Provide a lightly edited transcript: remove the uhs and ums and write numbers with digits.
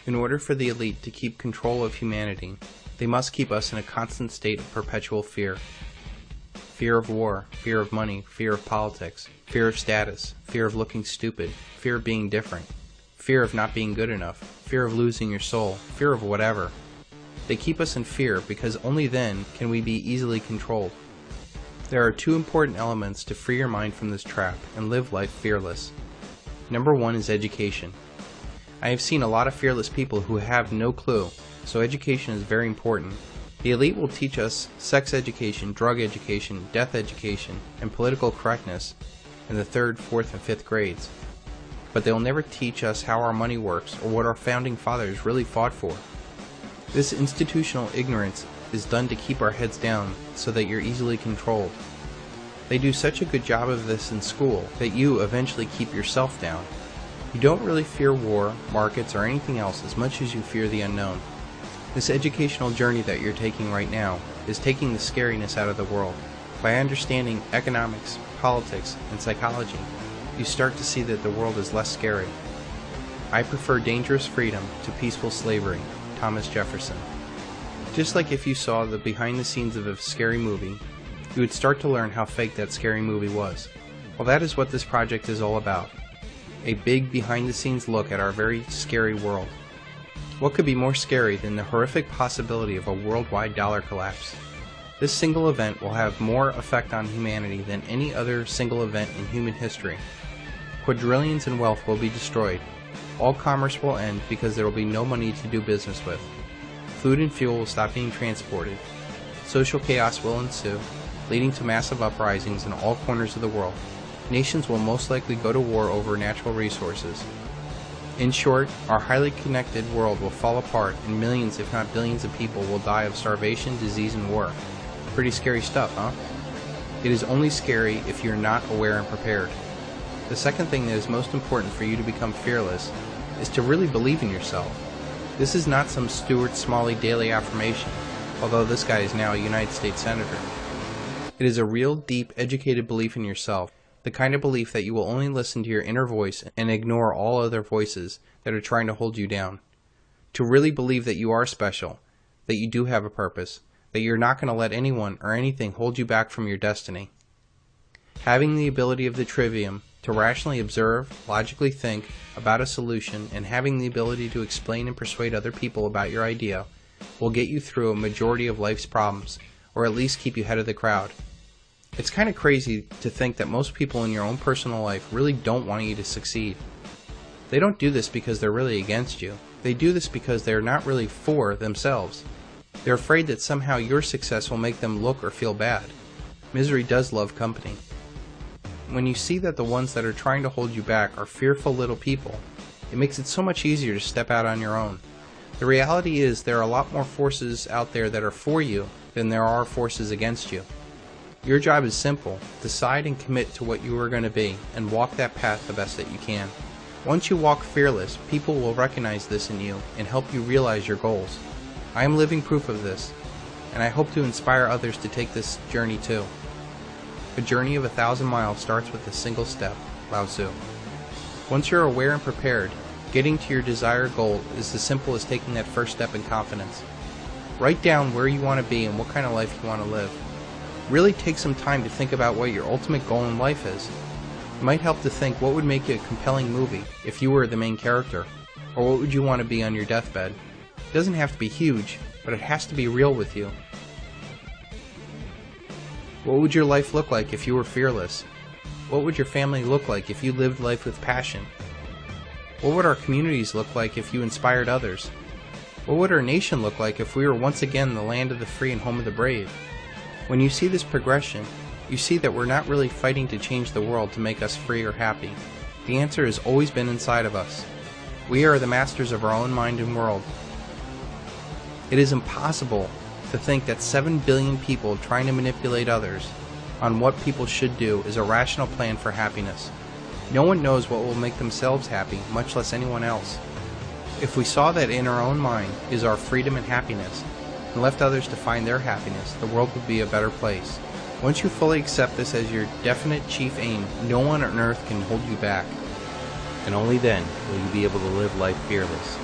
In order for the elite to keep control of humanity, they must keep us in a constant state of perpetual fear. Fear of war, fear of money, fear of politics, fear of status, fear of looking stupid, fear of being different, fear of not being good enough, fear of losing your soul, fear of whatever. They keep us in fear because only then can we be easily controlled. There are two important elements to free your mind from this trap and live life fearless. Number one is education. I have seen a lot of fearless people who have no clue, so education is very important. The elite will teach us sex education, drug education, death education, and political correctness in the 3rd, 4th, and 5th grades. But they will never teach us how our money works or what our founding fathers really fought for. This institutional ignorance is done to keep our heads down so that you're easily controlled. They do such a good job of this in school that you eventually keep yourself down. You don't really fear war, markets, or anything else as much as you fear the unknown. This educational journey that you're taking right now is taking the scariness out of the world. By understanding economics, politics, and psychology, you start to see that the world is less scary. I prefer dangerous freedom to peaceful slavery. Thomas Jefferson. Just like if you saw the behind the scenes of a scary movie, you would start to learn how fake that scary movie was. Well, that is what this project is all about. A big behind the scenes look at our very scary world. What could be more scary than the horrific possibility of a worldwide dollar collapse? This single event will have more effect on humanity than any other single event in human history. Quadrillions in wealth will be destroyed. All commerce will end because there will be no money to do business with. Food and fuel will stop being transported. Social chaos will ensue, leading to massive uprisings in all corners of the world. Nations will most likely go to war over natural resources. In short, our highly connected world will fall apart and millions if not billions of people will die of starvation, disease, and war. Pretty scary stuff, huh? It is only scary if you're not aware and prepared. The second thing that is most important for you to become fearless is to really believe in yourself. This is not some Stuart Smalley daily affirmation, although this guy is now a United States Senator. It is a real, deep, educated belief in yourself, the kind of belief that you will only listen to your inner voice and ignore all other voices that are trying to hold you down. To really believe that you are special, that you do have a purpose, that you're not going to let anyone or anything hold you back from your destiny. Having the ability of the trivium to rationally observe, logically think about a solution, and having the ability to explain and persuade other people about your idea will get you through a majority of life's problems, or at least keep you ahead of the crowd. It's kind of crazy to think that most people in your own personal life really don't want you to succeed. They don't do this because they're really against you. They do this because they're not really for themselves. They're afraid that somehow your success will make them look or feel bad. Misery does love company. When you see that the ones that are trying to hold you back are fearful little people, it makes it so much easier to step out on your own. The reality is there are a lot more forces out there that are for you than there are forces against you. Your job is simple. Decide and commit to what you are going to be and walk that path the best that you can. Once you walk fearless, people will recognize this in you and help you realize your goals. I am living proof of this, and I hope to inspire others to take this journey too. A journey of 1,000 miles starts with a single step. Lao Tzu. Once you're aware and prepared, getting to your desired goal is as simple as taking that first step in confidence. Write down where you want to be and what kind of life you want to live. Really take some time to think about what your ultimate goal in life is. It might help to think what would make you a compelling movie if you were the main character, or what would you want to be on your deathbed. It doesn't have to be huge, but it has to be real with you. What would your life look like if you were fearless? What would your family look like if you lived life with passion? What would our communities look like if you inspired others? What would our nation look like if we were once again the land of the free and home of the brave? When you see this progression, you see that we're not really fighting to change the world to make us free or happy. The answer has always been inside of us. We are the masters of our own mind and world. It is impossible to think that 7 billion people trying to manipulate others on what people should do is a rational plan for happiness. No one knows what will make themselves happy, much less anyone else. If we saw that in our own mind is our freedom and happiness, and left others to find their happiness, the world would be a better place. Once you fully accept this as your definite chief aim, no one on earth can hold you back. And only then will you be able to live life fearless.